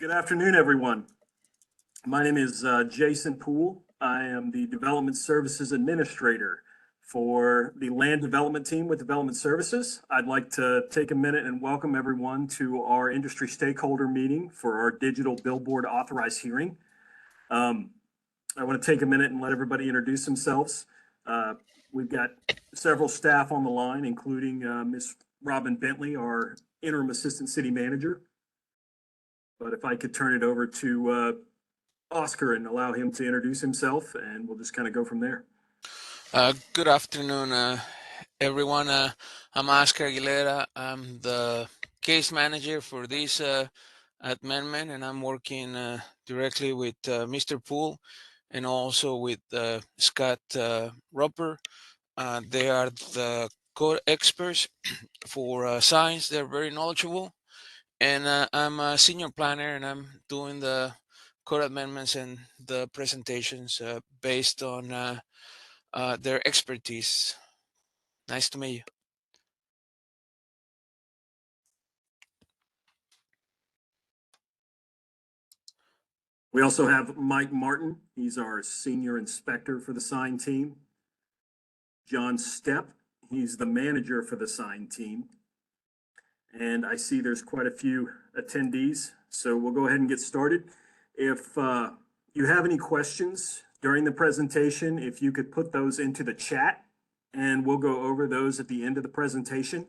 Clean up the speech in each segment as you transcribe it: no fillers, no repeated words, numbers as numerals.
Good afternoon, everyone. My name is Jason Poole. I am the Development Services Administrator for the Land Development Team with Development Services. I'd like to take a minute and welcome everyone to our industry stakeholder meeting for our digital billboard authorized hearing. I want to take a minute and let everybody introduce themselves. We've got several staff on the line, including Ms. Robin Bentley, our Interim Assistant City Manager. But if I could turn it over to Oscar and allow him to introduce himself, and we'll just kind of go from there. Good afternoon, everyone. I'm Oscar Aguilera. I'm the case manager for this amendment, and I'm working directly with Mr. Poole and also with Scott Roper. They are the code experts for signs. They're very knowledgeable. And I'm a senior planner, and I'm doing the code amendments and the presentations based on their expertise. Nice to meet you. We also have Mike Martin. He's our senior inspector for the sign team. John Stepp, he's the manager for the sign team. And I see there's quite a few attendees, so we'll go ahead and get started. If you have any questions during the presentation, if you could put those into the chat, and we'll go over those at the end of the presentation.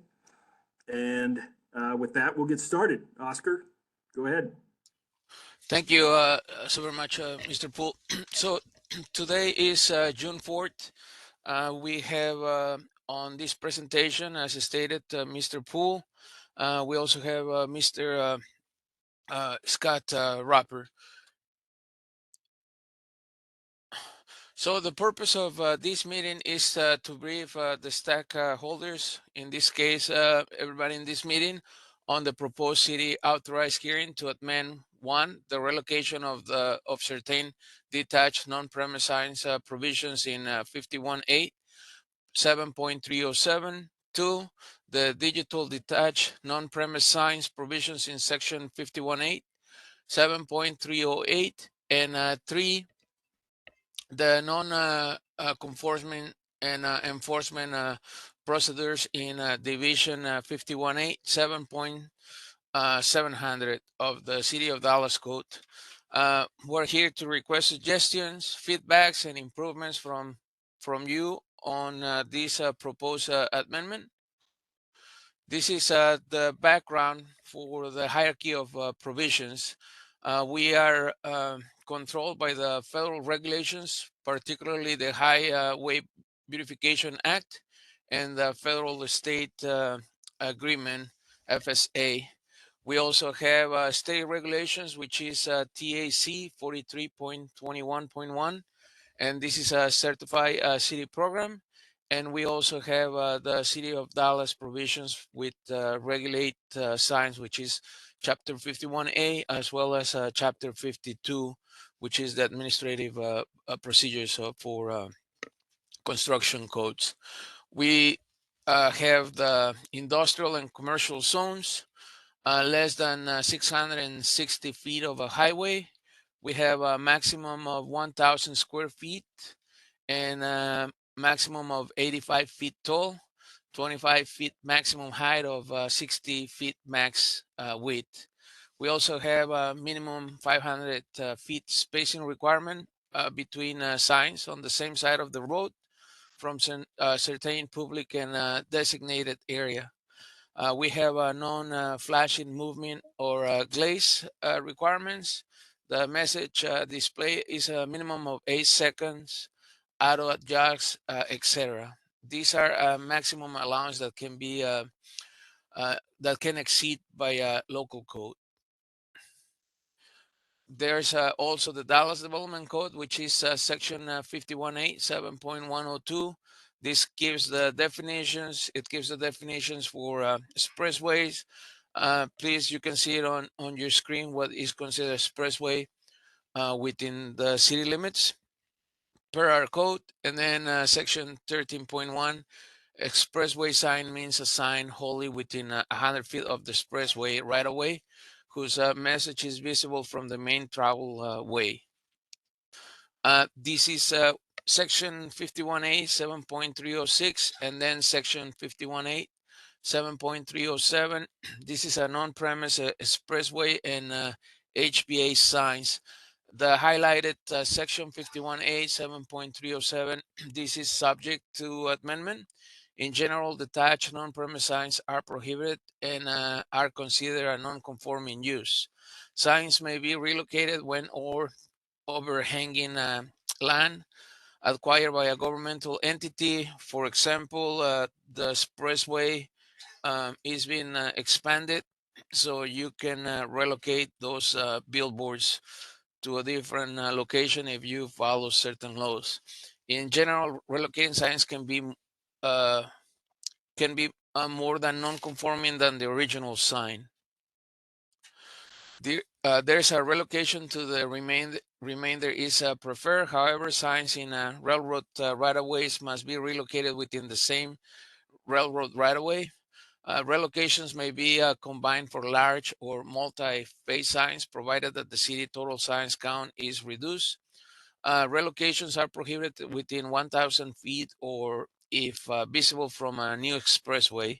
And with that, we'll get started. Oscar, go ahead. Thank you so very much, Mr. Poole. So today is June 4th. We have on this presentation, as stated, Mr. Poole. We also have Mr. Scott Roper. So the purpose of this meeting is to brief the stakeholders, in this case, everybody in this meeting, on the proposed city authorized hearing to amend one, the relocation of certain detached non-premise signs provisions in 51.8, 7.307. Two, the digital detached non-premise signs provisions in section 51.8, 7.308, and three, the non-conforming and enforcement procedures in division 51.8, 7.700 of the City of Dallas Code. We're here to request suggestions, feedbacks, and improvements from you on this proposed amendment. This is the background for the hierarchy of provisions. We are controlled by the federal regulations, particularly the Highway Beautification Act and the Federal State Agreement, FSA. We also have state regulations, which is TAC 43.21.1, and this is a certified city program. And we also have the City of Dallas provisions with regulate signs, which is Chapter 51A, as well as Chapter 52, which is the administrative procedures for construction codes. We have the industrial and commercial zones, less than 660 feet of a highway. We have a maximum of 1,000 square feet and maximum of 85 feet tall, 25 feet maximum height of 60 feet max width. We also have a minimum 500 feet spacing requirement between signs on the same side of the road from certain public and designated area. We have a non-flashing movement or glaze requirements. The message display is a minimum of 8 seconds, auto adjusts, etc. These are maximum allowance that can be that can exceed by local code. There's also the Dallas Development Code, which is section 51.8, 7.102. This gives the definitions. It gives the definitions for expressways. Please, you can see it on your screen what is considered expressway within the city limits per our code. And then section 13.1, expressway sign means a sign wholly within 100 feet of the expressway right away, whose message is visible from the main travel way. This is section 51A 7.306 and then section 51A 7.307. This is an on-premise expressway and HPA signs. The highlighted section 51A 7.307, this is subject to amendment. In general, detached non-premise signs are prohibited and are considered a non-conforming use. Signs may be relocated when or overhanging land acquired by a governmental entity. For example, the expressway is being expanded, so you can relocate those billboards to a different location if you follow certain laws. In general, relocating signs can be uh, more than non-conforming than the original sign. There's a relocation to the remainder is preferred. However, signs in railroad right-of-ways must be relocated within the same railroad right-of-way. Relocations may be combined for large or multi-phase signs, provided that the city total signs count is reduced. Relocations are prohibited within 1,000 feet or if visible from a new expressway.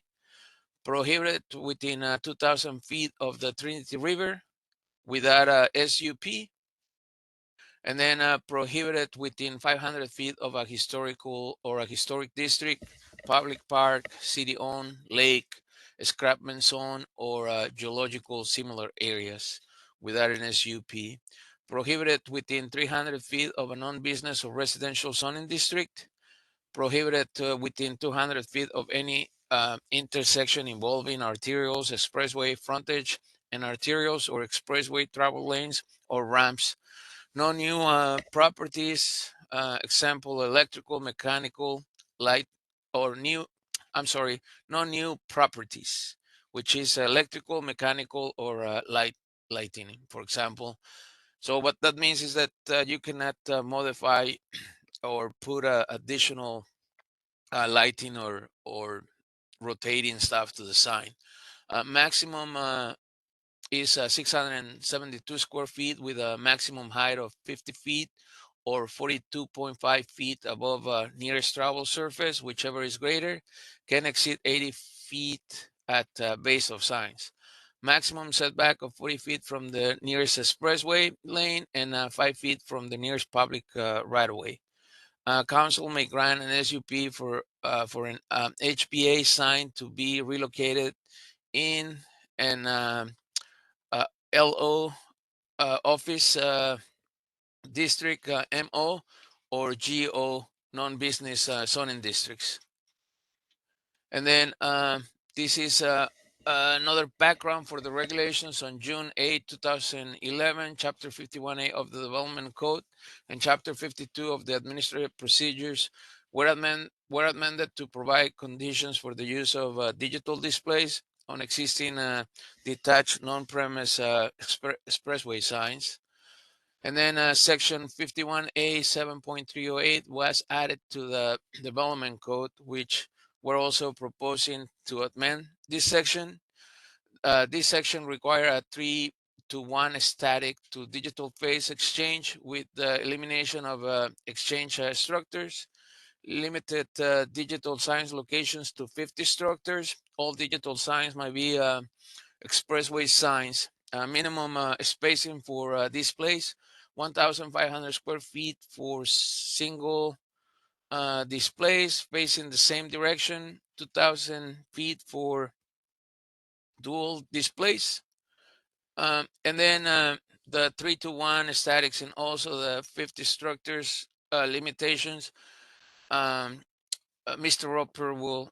Prohibited within 2,000 feet of the Trinity River without a SUP, and then prohibited within 500 feet of a historical or a historic district, public park, city-owned, lake, escarpment zone, or geological similar areas without an SUP. Prohibited within 300 feet of a non-business or residential zoning district. Prohibited within 200 feet of any intersection involving arterials, expressway frontage, and arterials or expressway travel lanes or ramps. No new properties, example, electrical, mechanical, light, or new, I'm sorry, no new properties, which is electrical, mechanical, or lighting, for example. So what that means is that you cannot modify or put additional lighting or rotating stuff to the sign. Maximum is 672 square feet with a maximum height of 50 feet or 42.5 feet above nearest travel surface, whichever is greater, can exceed 80 feet at base of signs. Maximum setback of 40 feet from the nearest expressway lane and 5 feet from the nearest public right-of-way. Council may grant an SUP for an HPA sign to be relocated in an LO office district, MO, or GO non-business zoning districts. And then this is another background for the regulations. On June 8, 2011, Chapter 51A of the Development Code and Chapter 52 of the Administrative Procedures were amended to provide conditions for the use of digital displays on existing detached non-premise expressway signs. And then section 51A 7.308 was added to the development code, which we're also proposing to amend this section. This section requires a 3-to-1 static to digital phase exchange with the elimination of exchange structures, limited digital signs locations to 50 structures. All digital signs might be expressway signs. Minimum spacing for displays, 1,500 square feet for single displays facing the same direction, 2,000 feet for dual displays. And then the 3-to-1 statics and also the 50 structures limitations. Mr. Roper will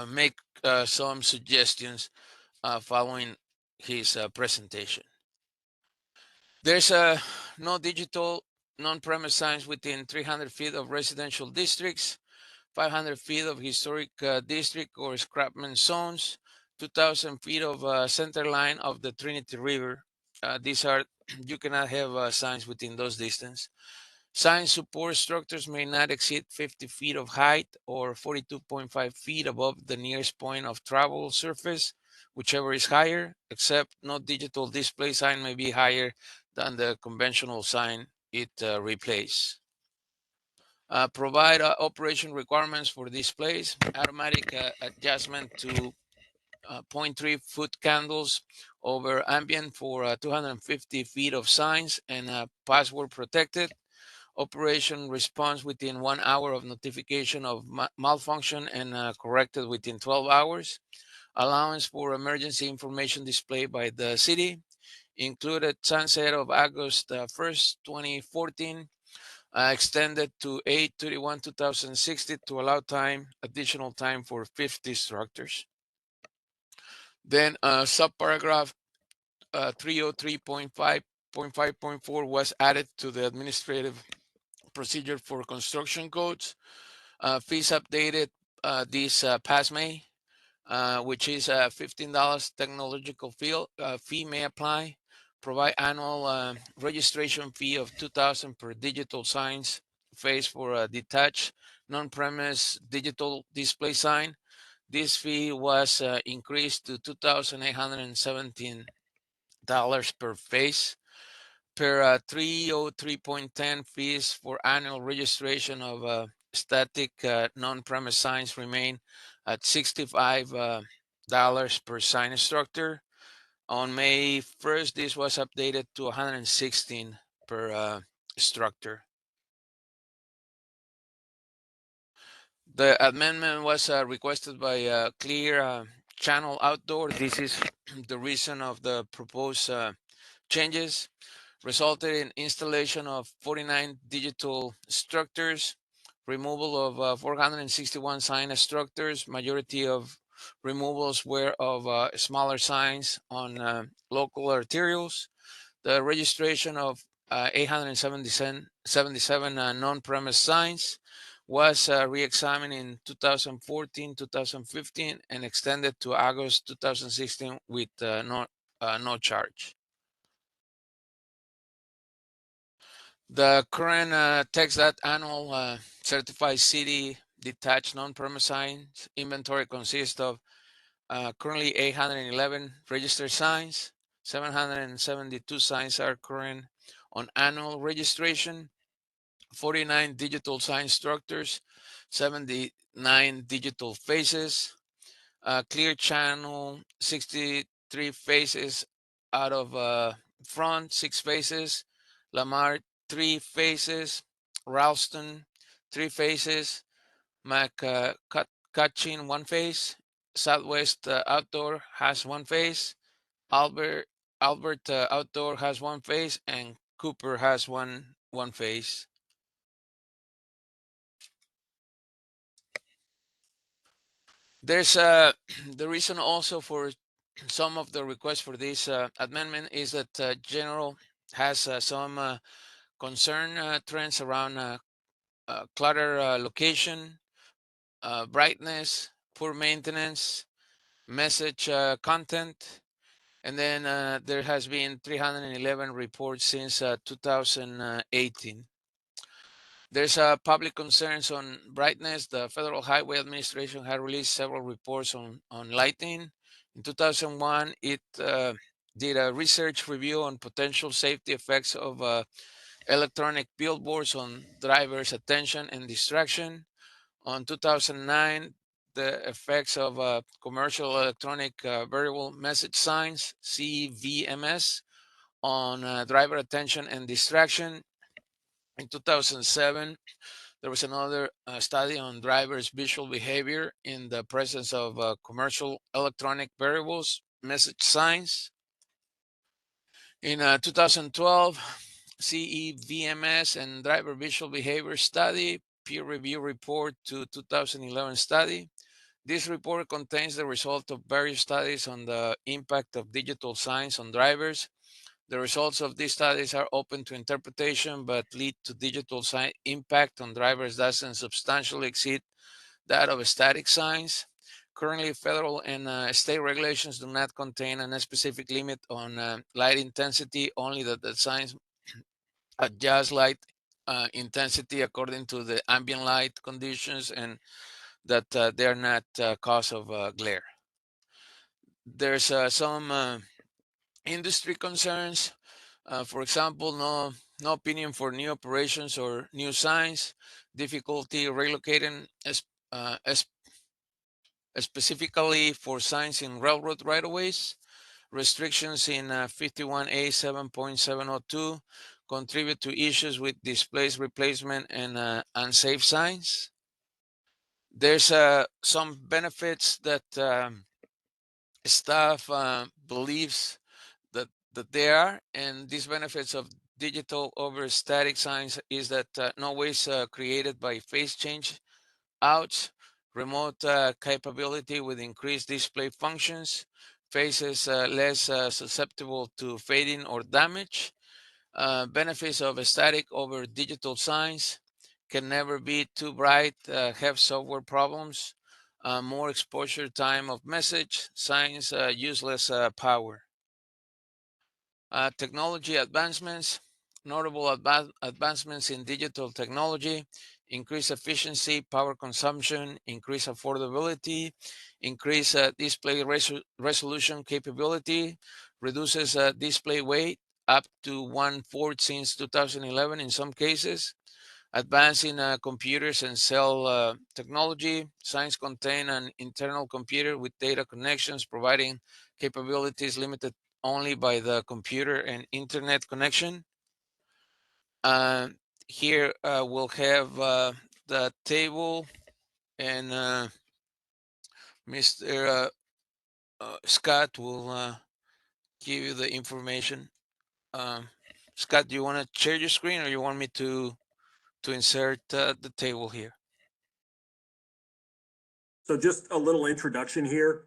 make some suggestions following his presentation. There's no digital non-premise signs within 300 feet of residential districts, 500 feet of historic district or escarpment zones, 2,000 feet of center line of the Trinity River. These are, you cannot have signs within those distance. Sign support structures may not exceed 50 feet of height or 42.5 feet above the nearest point of travel surface. whichever is higher, except no digital display sign may be higher than the conventional sign it replaces. Provide operation requirements for displays, automatic adjustment to 0.3 foot candles over ambient for 250 feet of signs and password protected. Operation response within 1 hour of notification of malfunction and corrected within 12 hours. Allowance for emergency information display by the city. Included sunset of August 1st, 2014. Extended to 8/31/2060 to allow additional time for 50 instructors. Then subparagraph 303.5.5.4 was added to the administrative procedure for construction codes. Fees updated this past May, which is $15 technological fee may apply. Provide annual registration fee of $2,000 per digital signs face for a detached non-premise digital display sign. This fee was increased to $2,817 per face. Per 303.10 fees for annual registration of static non-premise signs remain at $65 per sign instructor. On May 1st, this was updated to $116 per instructor. The amendment was requested by Clear Channel Outdoor. This is the reason of the proposed changes. Resulted in installation of 49 digital structures, removal of 461 sign structures. Majority of removals were of smaller signs on local arterials. The registration of 877 non-premise signs was re-examined in 2014, 2015, and extended to August 2016 with no charge. The current TxDOT annual certified city detached non-premise signs inventory consists of currently 811 registered signs. 772 signs are current on annual registration. 49 digital sign structures. 79 digital faces. Clear Channel 63 faces out of front, 6 faces. Lamar 3 faces. Ralston 3 faces. McCutcheon 1 face. Southwest Outdoor has 1 face. Albert Outdoor has 1 face, and Cooper has one face. There's the reason also for some of the requests for this amendment is that General has some concern trends around clutter location, brightness, poor maintenance, message content, and then there has been 311 reports since 2018. There's public concerns on brightness. The Federal Highway Administration had released several reports on lighting. In 2001, it did a research review on potential safety effects of electronic billboards on drivers' attention and distraction. On 2009, the effects of commercial electronic variable message signs, CVMS, on driver attention and distraction. In 2007, there was another study on drivers' visual behavior in the presence of commercial electronic variables, message signs. In 2012, CEVMS and driver visual behavior study, peer review report to 2011 study. This report contains the result of various studies on the impact of digital signs on drivers. The results of these studies are open to interpretation, but lead to digital sign impact on drivers doesn't substantially exceed that of static signs. Currently, federal and state regulations do not contain a specific limit on light intensity, only that the signs adjust light intensity according to the ambient light conditions and that they are not cause of glare. There's some industry concerns. For example, no opinion for new operations or new signs, difficulty relocating specifically for signs in railroad right-of-ways, restrictions in 51A 7.702 contribute to issues with displaced replacement and unsafe signs. There's some benefits that staff believes that there are, and these benefits of digital over static signs is that no waste created by phase change outs, remote capability with increased display functions, faces less susceptible to fading or damage, benefits of static over digital signs, can never be too bright, have software problems, more exposure time of message, signs use less power. Technology advancements, notable advancements in digital technology, increase efficiency, power consumption, increase affordability, increase display resolution capability, reduces display weight up to 1/4 since 2011 in some cases, advance in computers and cell technology. Signs contain an internal computer with data connections, providing capabilities limited only by the computer and internet connection. Uh, Here we'll have the table, and Mr. Scott will give you the information. Scott, do you want to share your screen, or you want me to insert the table here? So just a little introduction here.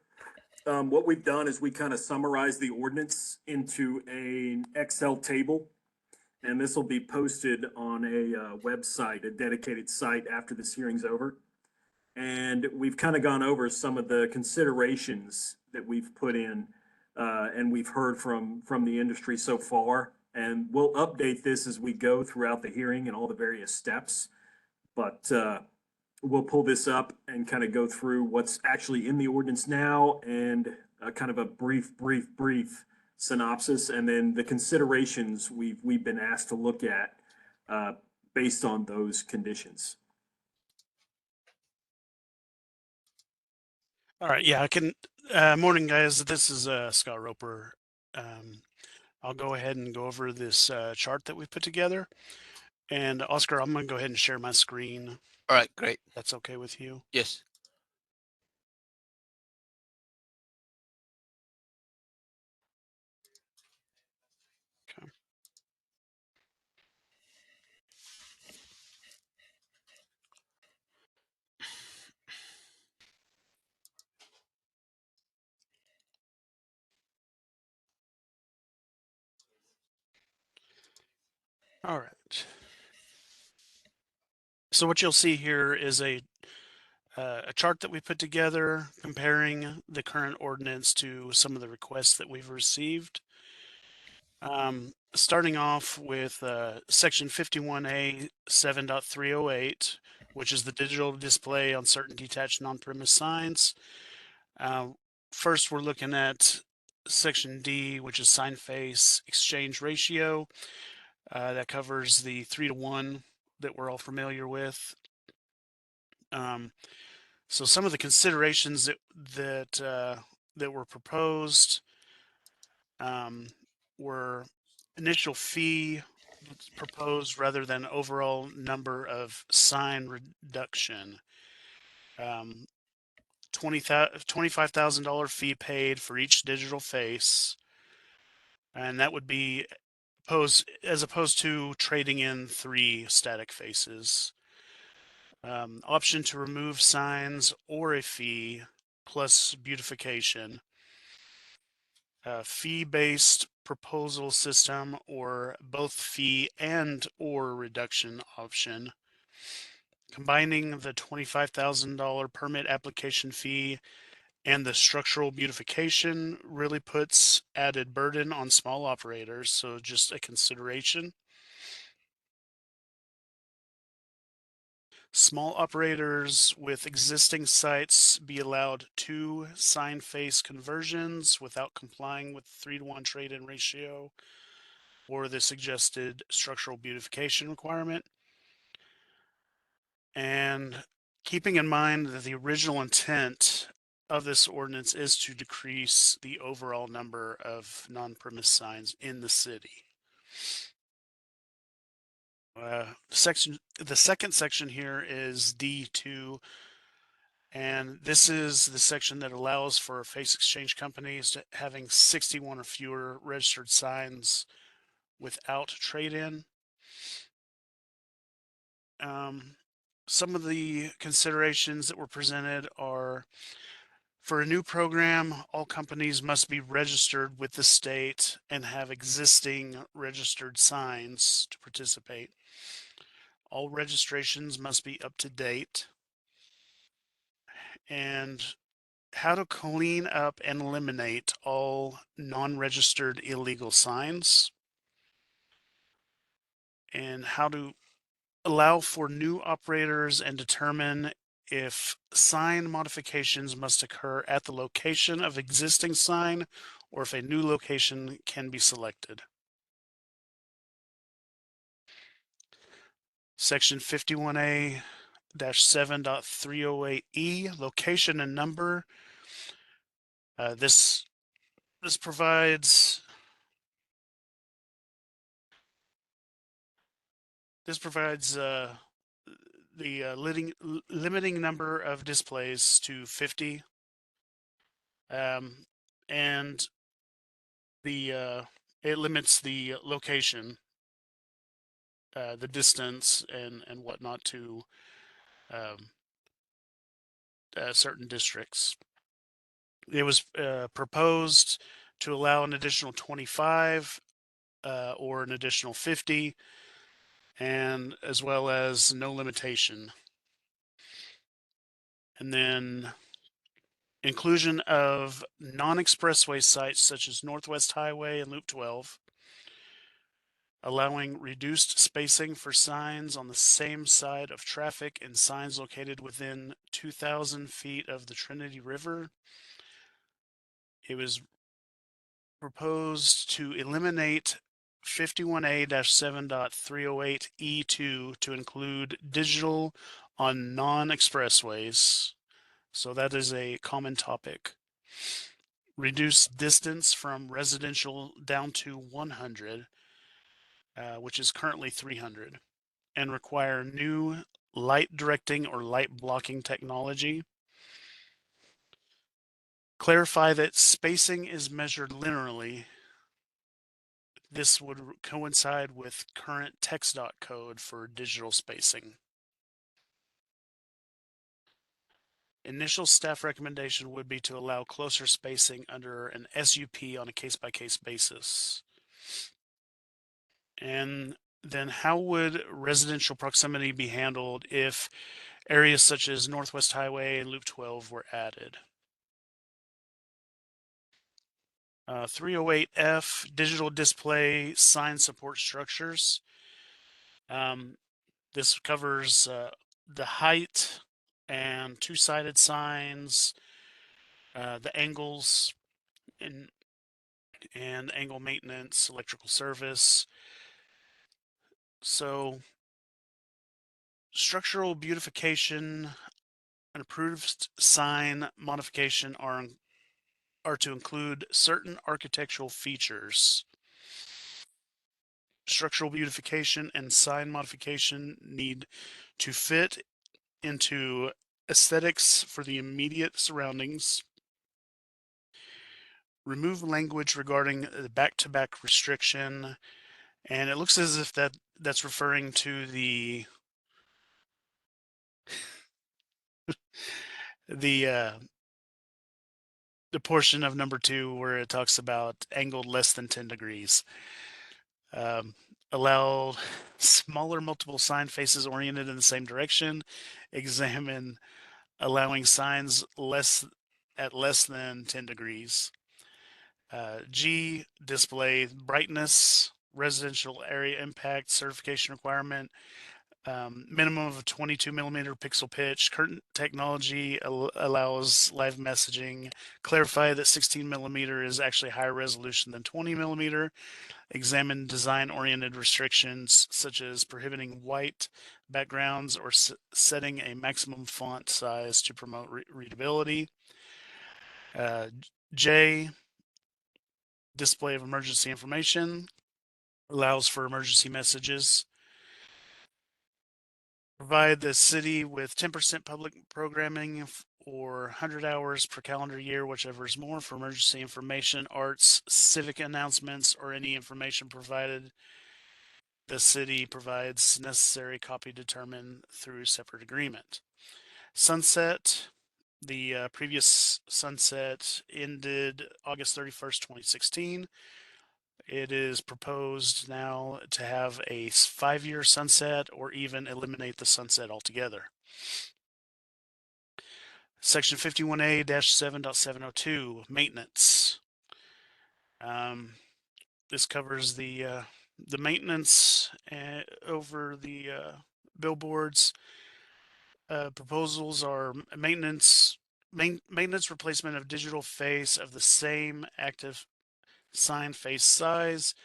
What we've done is we kind of summarize the ordinance into an Excel table, and this will be posted on a website, a dedicated site after this hearing's over. And we've kind of gone over some of the considerations that we've put in, and we've heard from the industry so far. And we'll update this as we go throughout the hearing and all the various steps. But we'll pull this up and kind of go through what's actually in the ordinance now and kind of a brief synopsis, and then the considerations we've been asked to look at based on those conditions. All right, yeah, I can. Morning, guys. This is Scott Roper. I'll go ahead and go over this chart that we put together. And Oscar, I'm going to go ahead and share my screen. All right, great. That's okay with you? Yes. Okay. All right. So what you'll see here is a chart that we put together comparing the current ordinance to some of the requests that we've received. Starting off with section 51A 7.308, which is the digital display on certain detached non-premise signs. First, we're looking at section D, which is sign face exchange ratio. That covers the 3-to-1 that we're all familiar with. So some of the considerations that were proposed were initial fee proposed rather than overall number of sign reduction. $25,000 fee paid for each digital face, and that would be as opposed to trading in 3 static faces. Option to remove signs or a fee plus beautification. Fee-based proposal system or both fee and or reduction option. Combining the $25,000 permit application fee and the structural beautification really puts added burden on small operators, so just a consideration. Small operators with existing sites be allowed 2 sign face conversions without complying with the 3-to-1 trade-in ratio or the suggested structural beautification requirement. And keeping in mind that the original intent of this ordinance is to decrease the overall number of non-premise signs in the city. The second section here is D2, and this is the section that allows for face exchange companies to having 61 or fewer registered signs without trade-in. Some of the considerations that were presented are, for a new program, all companies must be registered with the state and have existing registered signs to participate. All registrations must be up to date. And how to clean up and eliminate all non-registered illegal signs. And how to allow for new operators and determine if sign modifications must occur at the location of existing sign or if a new location can be selected. Section 51A-7.308E, location and number. This provides the limiting number of displays to 50, and it limits the location, the distance, and whatnot to certain districts. It was proposed to allow an additional 25 or an additional 50, and as well as no limitation. And then inclusion of non-expressway sites such as Northwest Highway and Loop 12, allowing reduced spacing for signs on the same side of traffic and signs located within 2,000 feet of the Trinity River. It was proposed to eliminate 51A-7.308E2 to include digital on non-expressways. So that is a common topic. Reduce distance from residential down to 100, which is currently 300, and require new light directing or light blocking technology. Clarify that spacing is measured linearly. This would coincide with current TxDOT code for digital spacing. Initial staff recommendation would be to allow closer spacing under an SUP on a case-by-case basis. And then how would residential proximity be handled if areas such as Northwest Highway and Loop 12 were added? 308F, digital display sign support structures. This covers the height and two-sided signs, the angles and angle maintenance, electrical service. So structural beautification and approved sign modification are to include certain architectural features. Structural beautification and sign modification need to fit into aesthetics for the immediate surroundings. Remove language regarding the back-to-back restriction, and it looks as if that's referring to the portion of number 2 where it talks about angled less than 10 degrees. Allow smaller multiple sign faces oriented in the same direction. Examine allowing signs at less than 10 degrees. G, display brightness, residential area impact certification requirement. Minimum of a 22 millimeter pixel pitch. Current technology allows live messaging. Clarify that 16 millimeter is actually higher resolution than 20 millimeter. Examine design-oriented restrictions such as prohibiting white backgrounds or setting a maximum font size to promote readability. J, display of emergency information, allows for emergency messages. Provide the city with 10% public programming or 100 hours per calendar year, whichever is more, for emergency information, arts, civic announcements, or any information provided. The city provides necessary copy determined through separate agreement. Sunset. The previous sunset ended August 31st, 2016. It is proposed now to have a 5-year sunset or even eliminate the sunset altogether. Section 51A-7.702, maintenance. This covers the maintenance over the billboards. Proposals are maintenance replacement of digital face of the same active sign face size,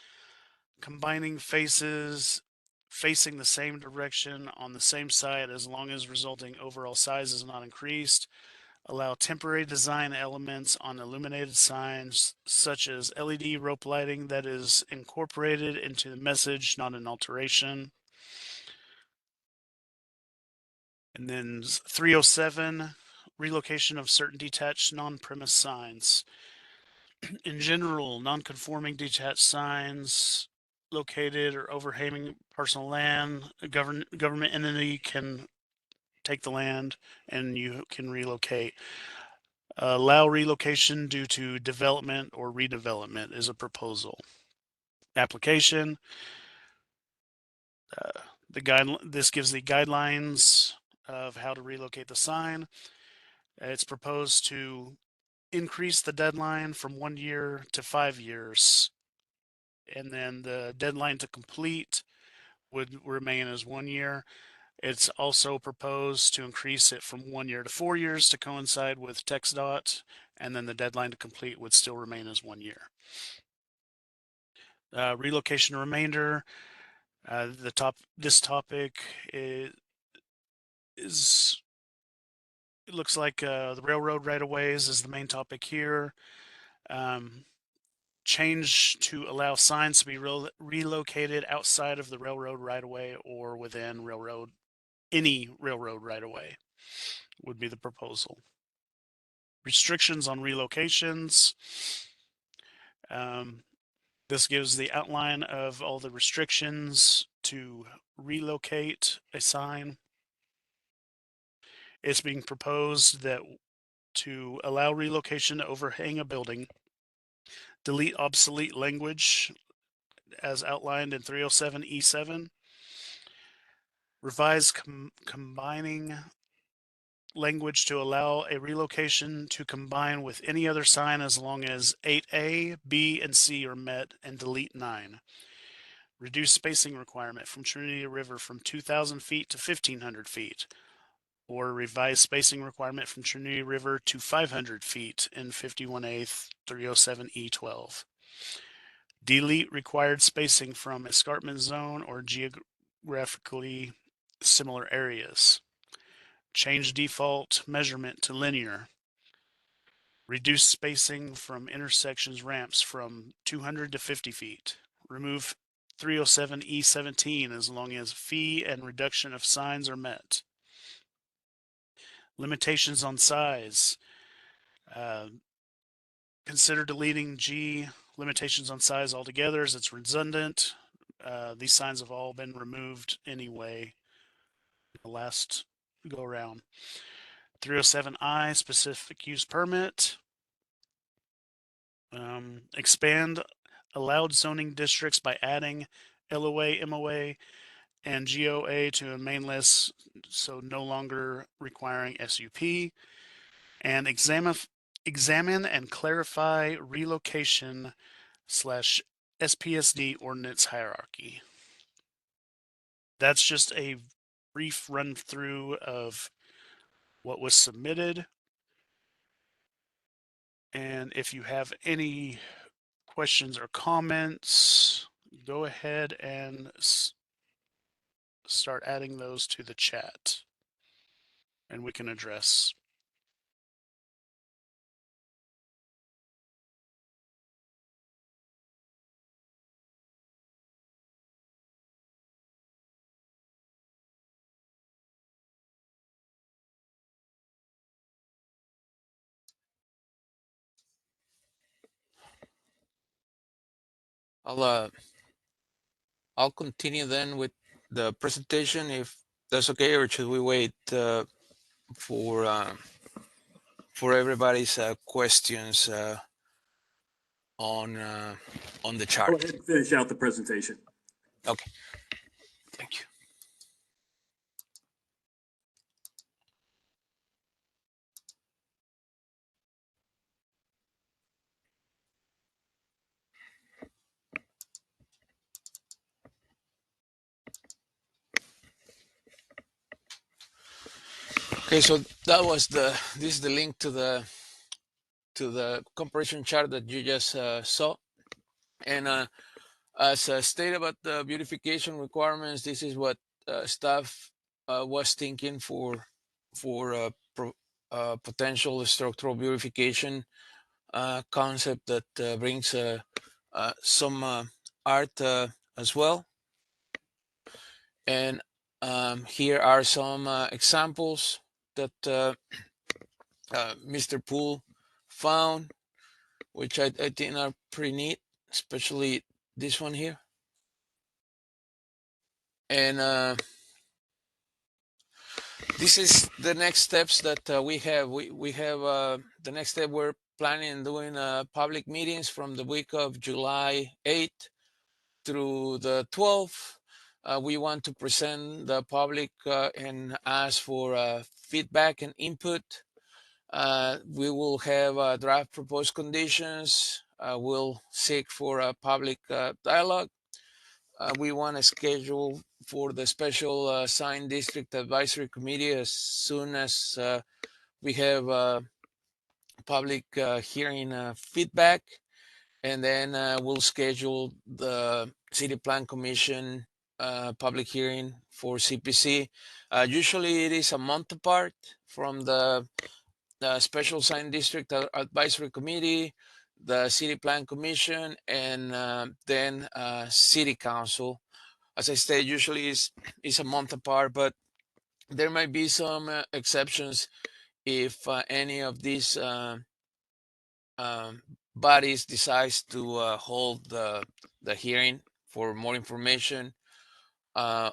combining faces facing the same direction on the same side as long as resulting overall size is not increased. Allow temporary design elements on illuminated signs such as LED rope lighting that is incorporated into the message, not an alteration. And then 307, relocation of certain detached non-premise signs. In general, non-conforming detached signs located or overhanging personal land, a government entity can take the land and you can relocate. Allow relocation due to development or redevelopment is a proposal. Application. This gives the guidelines of how to relocate the sign. It's proposed to increase the deadline from 1 year to 5 years, and then the deadline to complete would remain as 1 year. It's also proposed to increase it from 1 year to 4 years to coincide with TxDOT, and then the deadline to complete would still remain as 1 year. Relocation remainder. This topic is it looks like the railroad right-of-ways is the main topic here. Change to allow signs to be relocated outside of the railroad right-of-way or within any railroad right-of-way would be the proposal. Restrictions on relocations. This gives the outline of all the restrictions to relocate a sign. It's being proposed that to allow relocation to overhang a building, delete obsolete language as outlined in 307E7, revise combining language to allow a relocation to combine with any other sign as long as 8A, B, and C are met, and delete 9. Reduce spacing requirement from Trinity River from 2,000 feet to 1,500 feet, or revise spacing requirement from Trinity River to 500 feet in 51A 307E12. Delete required spacing from escarpment zone or geographically similar areas. Change default measurement to linear. Reduce spacing from intersections ramps from 200 to 50 feet. Remove 307E17 as long as fee and reduction of signs are met. Limitations on size. Consider deleting G, limitations on size altogether, as it's redundant. These signs have all been removed anyway the last go around. 307I, specific use permit. Expand allowed zoning districts by adding LOA, MOA, and GOA to a main list, so no longer requiring SUP. And examine and clarify relocation / SPSD ordinance hierarchy. That's just a brief run through of what was submitted. And if you have any questions or comments, go ahead and start adding those to the chat and we can address. I'll continue then with the presentation if that's okay, or should we wait for everybody's questions on the chart? Go ahead and finish out the presentation. Okay, thank you. Okay, so that was this is the link to the comparison chart that you just saw, and as stated about the beautification requirements, this is what staff was thinking for potential structural beautification concept that brings some art as well. And here are some examples that Mr. Poole found, which I think are pretty neat, especially this one here. And this is the next steps that we have. We have the next step. We're planning on doing public meetings from the week of July 8th through the 12th. We want to present the public and ask for feedback and input. We will have draft proposed conditions. We'll seek for a public dialogue. We want to schedule for the special sign district advisory committee as soon as we have public hearing feedback, and then we'll schedule the city plan commission public hearing for CPC. Usually it is a month apart from the special sign district advisory committee, the city plan commission, and then city council. As I said, usually is a month apart, but there might be some exceptions if any of these bodies decides to hold the hearing for more information,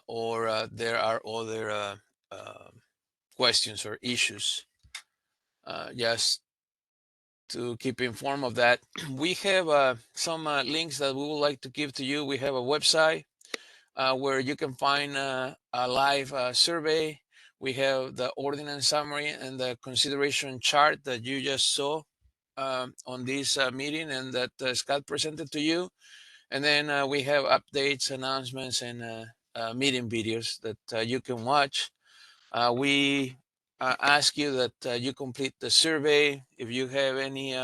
or there are other questions or issues. Just to keep informed of that, we have some links that we would like to give to you. We have a website where you can find a live survey. We have the ordinance summary and the consideration chart that you just saw on this meeting and that Scott presented to you. And then we have updates, announcements, and meeting videos that you can watch. We ask you that you complete the survey. If you have any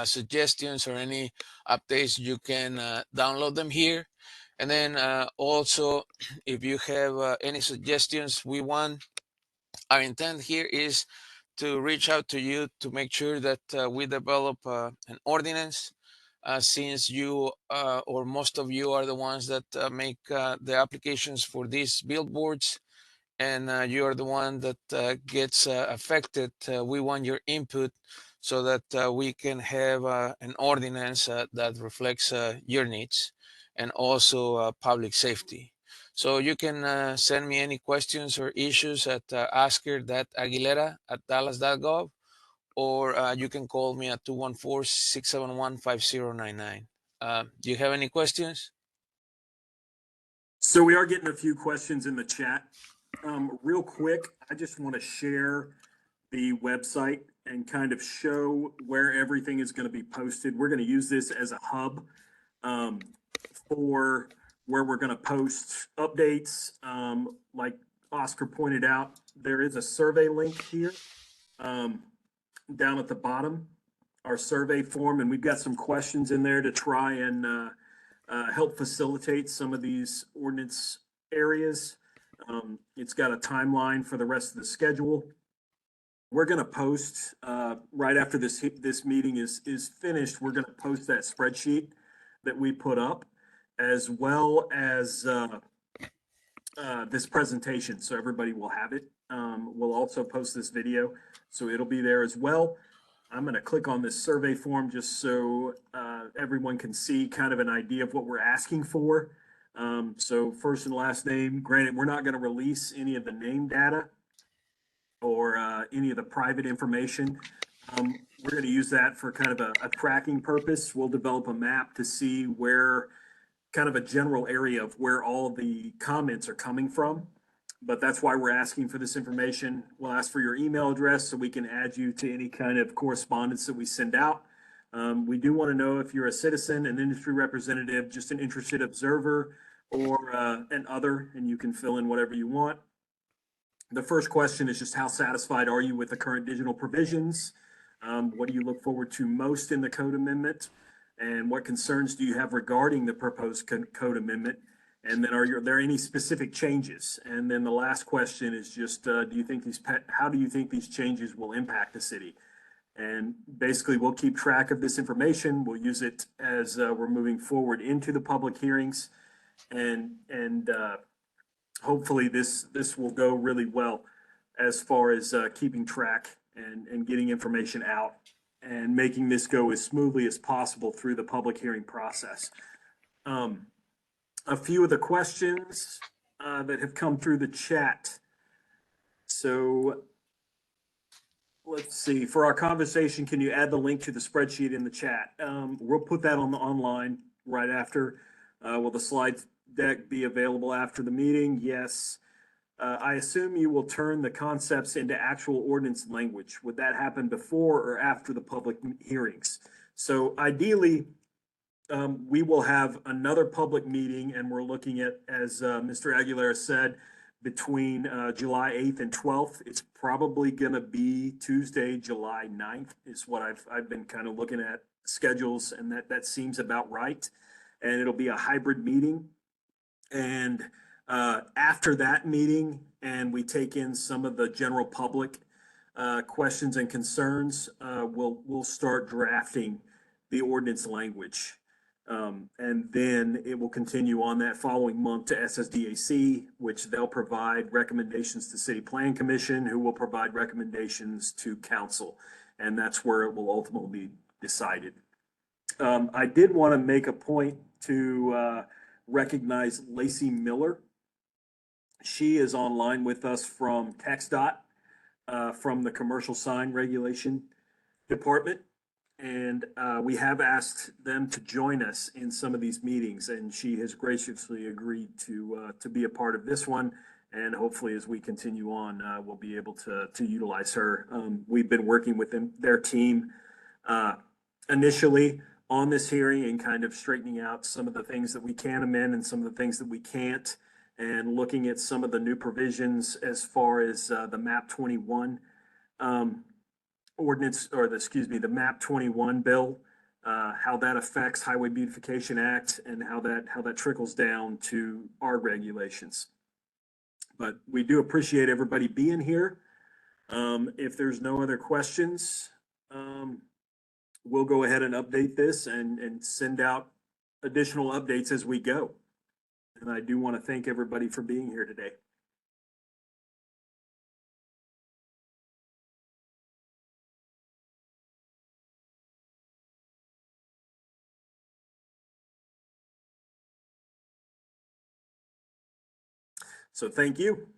suggestions or any updates, you can download them here. And then also, if you have any suggestions, our intent here is to reach out to you to make sure that we develop an ordinance, since you or most of you are the ones that make the applications for these billboards, and you are the one that gets affected. We want your input so that we can have an ordinance that reflects your needs and also public safety. So you can send me any questions or issues at asker.aguilera@dallas.gov, or you can call me at 214-671-5099. Do you have any questions? So we are getting a few questions in the chat. Real quick, I just want to share the website and kind of show where everything is going to be posted. We're going to use this as a hub for where we're going to post updates. Like Oscar pointed out, there is a survey link here down at the bottom, our survey form, and we've got some questions in there to try and help facilitate some of these ordinance areas. It's got a timeline for the rest of the schedule. We're going to post right after this meeting is finished. We're going to post that spreadsheet that we put up, as well as this presentation, so everybody will have it. We'll also post this video, so it'll be there as well. I'm going to click on this survey form just so everyone can see kind of an idea of what we're asking for. So first and last name, granted, we're not going to release any of the name data or any of the private information. We're going to use that for kind of a tracking purpose. We'll develop a map to see where, kind of a general area of where all the comments are coming from. But that's why we're asking for this information. We'll ask for your email address so we can add you to any kind of correspondence that we send out. We do want to know if you're a citizen, an industry representative, just an interested observer, or an other, and you can fill in whatever you want. The first question is just how satisfied are you with the current digital provisions? What do you look forward to most in the code amendment? And what concerns do you have regarding the proposed code amendment? And then are there any specific changes? And then the last question is just, how do you think these changes will impact the city? And basically we'll keep track of this information. We'll use it as we're moving forward into the public hearings, and hopefully this will go really well as far as keeping track and getting information out and making this go as smoothly as possible through the public hearing process. A few of the questions that have come through the chat. So let's see, for our conversation, can you add the link to the spreadsheet in the chat? We'll put that on the online right after. Will the slide deck be available after the meeting? Yes. I assume you will turn the concepts into actual ordinance language. Would that happen before or after the public hearings? So ideally, we will have another public meeting, and we're looking at, as Mr. Aguilera said, between July 8th and 12th. It's probably going to be Tuesday, July 9th is what I've been kind of looking at schedules, and that seems about right. And it'll be a hybrid meeting. And after that meeting, and we take in some of the general public questions and concerns, we'll start drafting the ordinance language. And then it will continue on that following month to SSDAC, which they'll provide recommendations to City Plan Commission, who will provide recommendations to council. And that's where it will ultimately be decided. I did want to make a point to recognize Lacey Miller. She is online with us from TxDOT, from the Commercial Sign Regulation Department. And we have asked them to join us in some of these meetings, and she has graciously agreed to be a part of this one. And hopefully, as we continue on, we'll be able to utilize her. We've been working with their team initially on this hearing and kind of straightening out some of the things that we can amend and some of the things that we can't, and looking at some of the new provisions as far as the MAP 21 ordinance, or the MAP 21 bill, how that affects Highway Beautification Act and how that trickles down to our regulations. But we do appreciate everybody being here. If there's no other questions, we'll go ahead and update this and send out additional updates as we go. And I do want to thank everybody for being here today. So thank you.